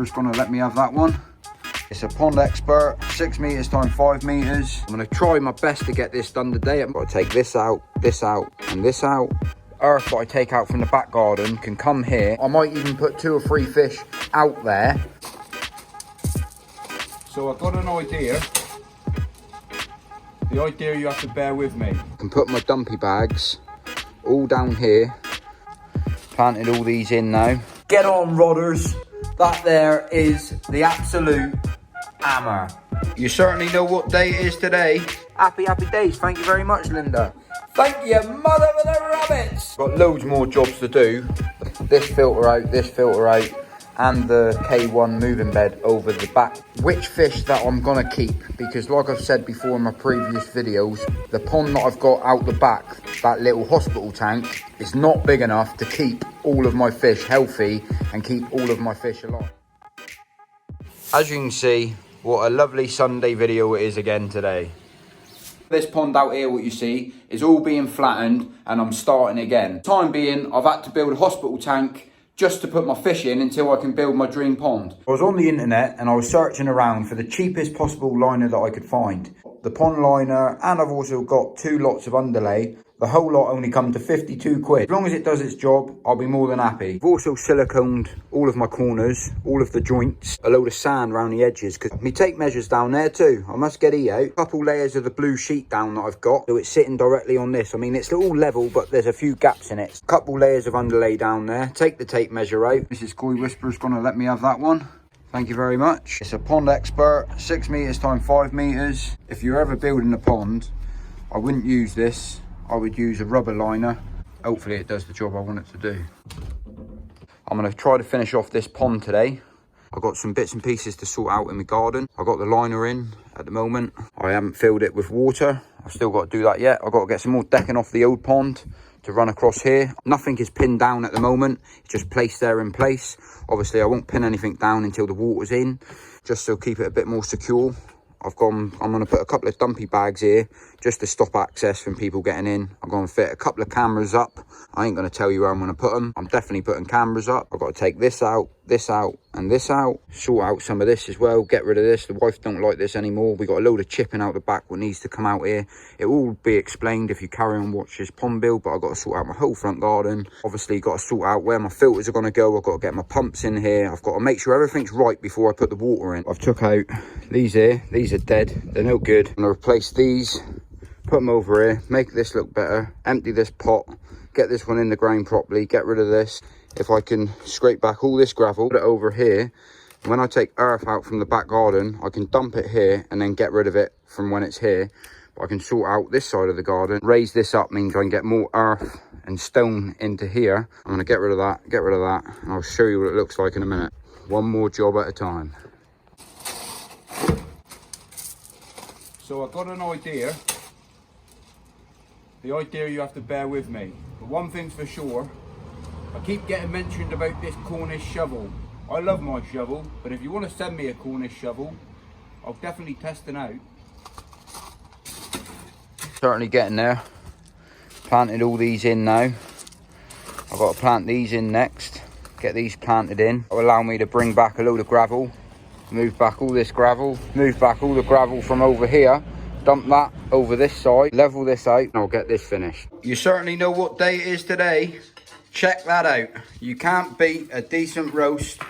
Whisperer's gonna let me have that one. It's a Pond Expert, 6 meters times 5 meters. I'm gonna try my best to get this done today. I've got to take this out, and this out. Earth that I take out from the back garden can come here. I might even put 2 or 3 fish out there. So I've got an idea. The idea you have to bear with me. I can put my dumpy bags all down here. Planted all these in now. Get on, rodders. That there is the absolute hammer. You certainly know what day it is today. Happy days. Thank you very much, Linda. Thank you, mother of the rabbits. Got loads more jobs to do. This filter out, and the K1 moving bed over the back. Which fish that I'm gonna keep, because like I've said before in my previous videos, the pond that I've got out the back, that little hospital tank, is not big enough to keep all of my fish healthy and keep all of my fish alive. As you can see, what a lovely Sunday video it is again today. This pond out here, what you see, is all being flattened and I'm starting again. Time being, I've had to build a hospital tank just to put my fish in until I can build my dream pond. I was on the internet and I was searching around for the cheapest possible liner that I could find. The pond liner, and I've also got 2 lots of underlay. The whole lot only come to 52 quid. As long as it does its job, I'll be more than happy. I've also siliconed all of my corners, all of the joints, a load of sand around the edges, because me tape measures down there too. I must get E out. A couple layers of the blue sheet down that I've got, so it's sitting directly on this. I mean, it's all level, but there's a few gaps in it. A couple layers of underlay down there. Take the tape measure out. Mrs. Koi Whisperer's gonna let me have that one. Thank you very much. It's a Pond Expert, 6 meters times 5 meters. If you're ever building a pond, I wouldn't use this. I would use a rubber liner. Hopefully it does the job I want it to do. I'm gonna try to finish off this pond today. I've got some bits and pieces to sort out in the garden. I've got the liner in at the moment. I haven't filled it with water. I've still got to do that yet. I've got to get some more decking off the old pond to run across here. Nothing is pinned down at the moment. It's just placed there in place. Obviously I won't pin anything down until the water's in, just to keep it a bit more secure. I'm going to put a couple of dumpy bags here just to stop access from people getting in. I'm going to fit a couple of cameras up. I ain't going to tell you where I'm going to put them. I'm definitely putting cameras up. I've got to take this out, and this out. Sort out some of this as well. Get rid of this. The wife don't like this anymore. We got a load of chipping out the back what needs to come out here. It will be explained if you carry on watch this pond build, but I've got to sort out my whole front garden. Obviously got to sort out where my filters are going to go. I've got to get my pumps in here. I've got to make sure everything's right before I put the water in. I've took out these here. These are dead. They're no good. I'm going to replace these, put them over here, make this look better, empty this pot, get this one in the ground properly, get rid of this. If I can scrape back all this gravel, put it over here, when I take earth out from the back garden, I can dump it here and then get rid of it from when it's here. But I can sort out this side of the garden. Raise this up means I can get more earth and stone into here. I'm going to get rid of that, and I'll show you what it looks like in a minute. One more job at a time. So I've got an idea. The idea you have to bear with me. But one thing's for sure, I keep getting mentioned about this Cornish shovel. I love my shovel, but if you want to send me a Cornish shovel, I'll definitely test it out. Certainly getting there. Planted all these in now. I've got to plant these in next. Get these planted in. It'll allow me to bring back a load of gravel. Move back all this gravel. Move back all the gravel from over here. Dump that over this side. Level this out and I'll get this finished. You certainly know what day it is today. Check that out. You can't beat a decent roast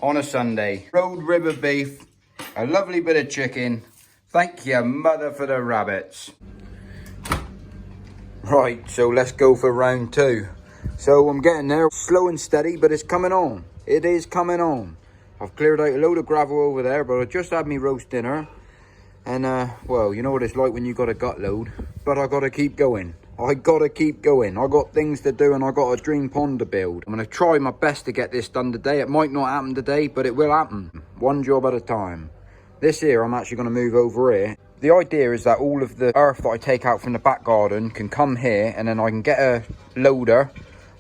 on a Sunday. Road ribber beef, a lovely bit of chicken. Thank you, mother, for the rabbits. Right, so let's go for round 2. So I'm getting there, slow and steady, but it's coming on. It is coming on. I've cleared out a load of gravel over there, but I just had me roast dinner. And, well, you know what it's like when you got a gut load. But I got to keep going. I got to keep going. I got things to do and I got a dream pond to build. I'm going to try my best to get this done today. It might not happen today, but it will happen. One job at a time. This here, I'm actually going to move over here. The idea is that all of the earth that I take out from the back garden can come here and then I can get a loader.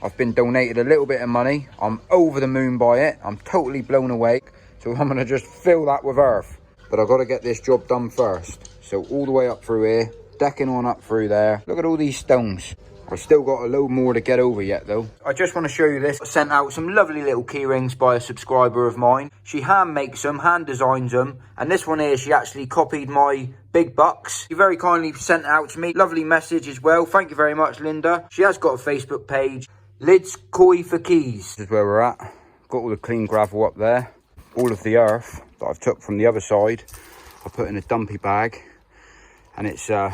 I've been donated a little bit of money. I'm over the moon by it. I'm totally blown away. So I'm going to just fill that with earth. But I've got to get this job done first. So all the way up through here, decking on up through there. Look at all these stones. I've still got a load more to get over yet though. I just want to show you this. I sent out some lovely little key rings by a subscriber of mine. She hand makes them, hand designs them. And this one here, she actually copied my big bucks. She very kindly sent it out to me. Lovely message as well. Thank you very much, Linda. She has got a Facebook page. Lids Koi for Keys. This is where we're at. Got all the clean gravel up there. All of the earth that I've took from the other side, I put in a dumpy bag. And it's a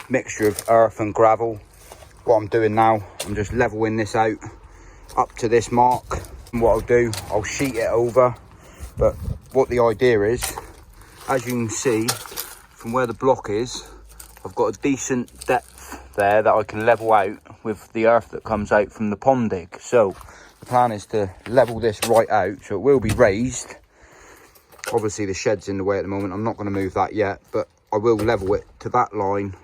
mixture of earth and gravel. What I'm doing now, I'm just leveling this out up to this mark. And what I'll do, I'll sheet it over. But what the idea is, as you can see from where the block is, I've got a decent depth there that I can level out with the earth that comes out from the pond dig. So the plan is to level this right out, so it will be raised. Obviously the shed's in the way at the moment, I'm not going to move that yet, but I will level it to that line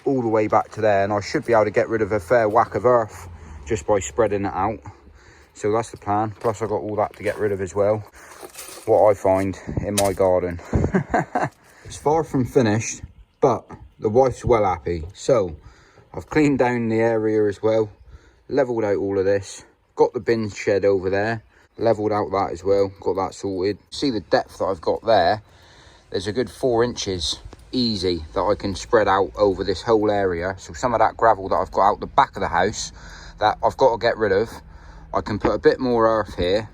all the way back to there, and I should be able to get rid of a fair whack of earth just by spreading it out. So that's the plan. Plus I've got all that to get rid of as well, what I find in my garden. It's far from finished, but the wife's well happy. So I've cleaned down the area as well, leveled out all of this, got the bin shed over there, leveled out that as well, got that sorted. See the depth that I've got there? There's a good 4 inches easy that I can spread out over this whole area. So some of that gravel that I've got out the back of the house that I've got to get rid of, I can put a bit more earth here.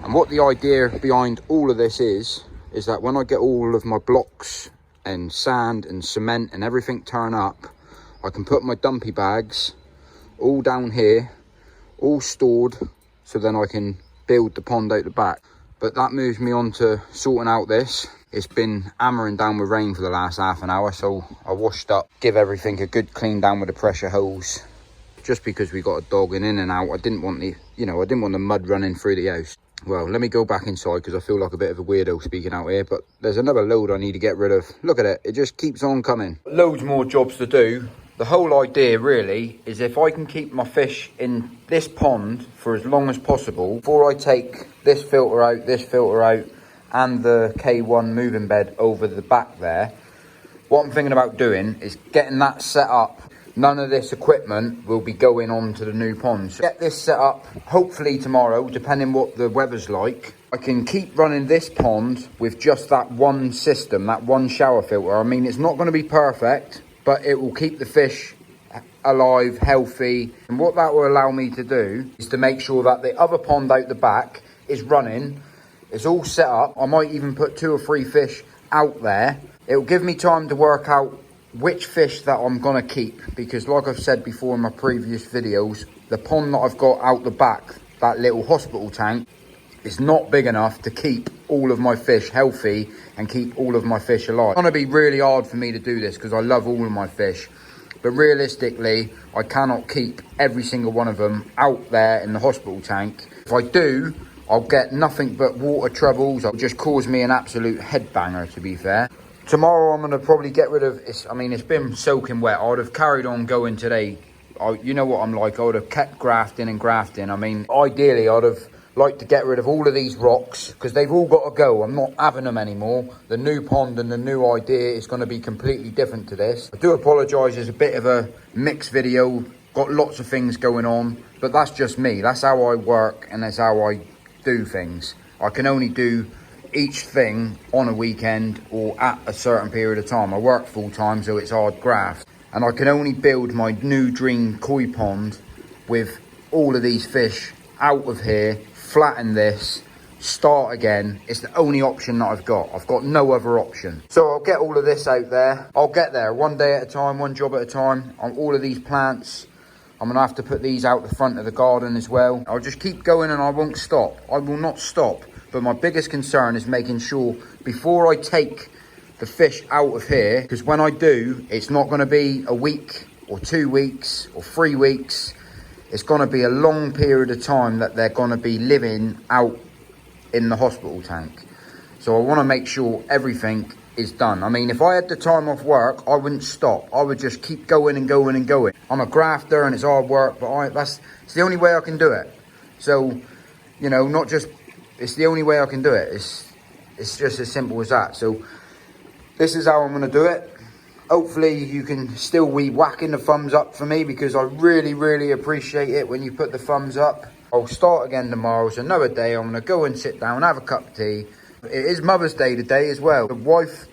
And what the idea behind all of this is that when I get all of my blocks and sand and cement and everything turn up, I can put my dumpy bags all down here, all stored, so then I can build the pond out the back. But that moves me on to sorting out this. It's been hammering down with rain for the last half an hour, so I washed up, give everything a good clean down with a pressure hose. Just because we got a dog in and out, I didn't want the, I didn't want the mud running through the house. Well, let me go back inside because I feel like a bit of a weirdo speaking out here, but there's another load I need to get rid of. Look at it, it just keeps on coming. Loads more jobs to do. The whole idea really is if I can keep my fish in this pond for as long as possible, before I take this filter out, and the K1 moving bed over the back there, what I'm thinking about doing is getting that set up. None of this equipment will be going on to the new ponds. Get this set up, hopefully tomorrow, depending what the weather's like. I can keep running this pond with just that one system, that one shower filter. I mean, it's not going to be perfect, but it will keep the fish alive, healthy. And what that will allow me to do is to make sure that the other pond out the back is running. It's all set up. I might even put 2 or 3 fish out there. It'll give me time to work out which fish that I'm gonna keep, because like I've said before in my previous videos, the pond that I've got out the back, that little hospital tank, is not big enough to keep all of my fish healthy and keep all of my fish alive. It's gonna be really hard for me to do this because I love all of my fish, but realistically, I cannot keep every single one of them out there in the hospital tank. If I do, I'll get nothing but water troubles. It'll just cause me an absolute headbanger, to be fair. Tomorrow I'm going to probably get rid of, it's been soaking wet. I would have carried on going today. You know what I'm like, I would have kept grafting and grafting. I mean, ideally I'd have liked to get rid of all of these rocks because they've all got to go. I'm not having them anymore. The new pond and the new idea is going to be completely different to this. I do apologise, it's a bit of a mixed video. Got lots of things going on, but that's just me. That's how I work and that's how I do things. I can only do each thing on a weekend or at a certain period of time. I work full time, so it's hard graft, and I can only build my new dream koi pond with all of these fish out of here, flatten this, start again. It's the only option that I've got. I've got no other option. So I'll get all of this out there. I'll get there one day at a time, one job at a time. On all of these plants, I'm going to have to put these out the front of the garden as well. I'll just keep going and I won't stop. I will not stop. But my biggest concern is making sure before I take the fish out of here, because when I do, it's not going to be a week or 2 weeks or 3 weeks. It's going to be a long period of time that they're going to be living out in the hospital tank. So I want to make sure everything is done. I mean, if I had the time off work, I wouldn't stop. I would just keep going and going and going. I'm a grafter and it's hard work, but it's the only way I can do it. So, it's the only way I can do it. It's just as simple as that. So this is how I'm going to do it. Hopefully you can still be whacking the thumbs up for me, because I really, really appreciate it when you put the thumbs up. I'll start again tomorrow. It's another day. I'm going to go and sit down, have a cup of tea. It is Mother's Day today as well. The wife,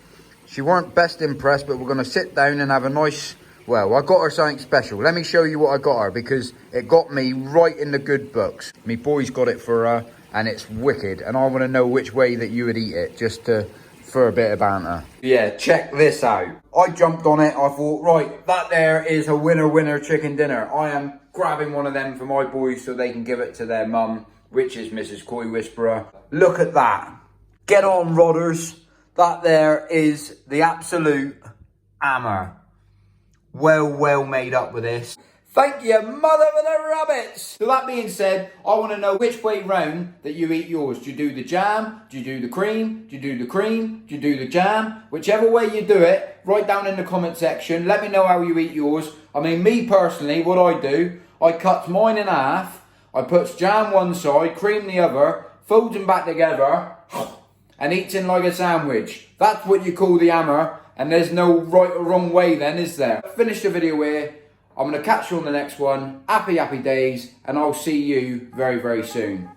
she weren't best impressed, but we're going to sit down and have a nice... Well, I got her something special. Let me show you what I got her, because it got me right in the good books. Me boys got it for her, and it's wicked. And I want to know which way that you would eat it, just for a bit of banter. Yeah, check this out. I jumped on it. I thought, right, that there is a winner chicken dinner. I am grabbing one of them for my boys so they can give it to their mum, which is Mrs. Koi Whisperer. Look at that. Get on, Rodders. That there is the absolute hammer. Well made up with this. Thank you, mother of the rabbits. So that being said, I want to know which way round that you eat yours. Do you do the jam? Do you do the cream? Do you do the cream? Do you do the jam? Whichever way you do it, write down in the comment section. Let me know how you eat yours. I mean, me personally, what I do, I cut mine in half. I put jam one side, cream the other, folds them back together, and eats in like a sandwich. That's what you call the hammer. And there's no right or wrong way then, is there? Finish the video here. I'm going to catch you on the next one. Happy days. And I'll see you very, very soon.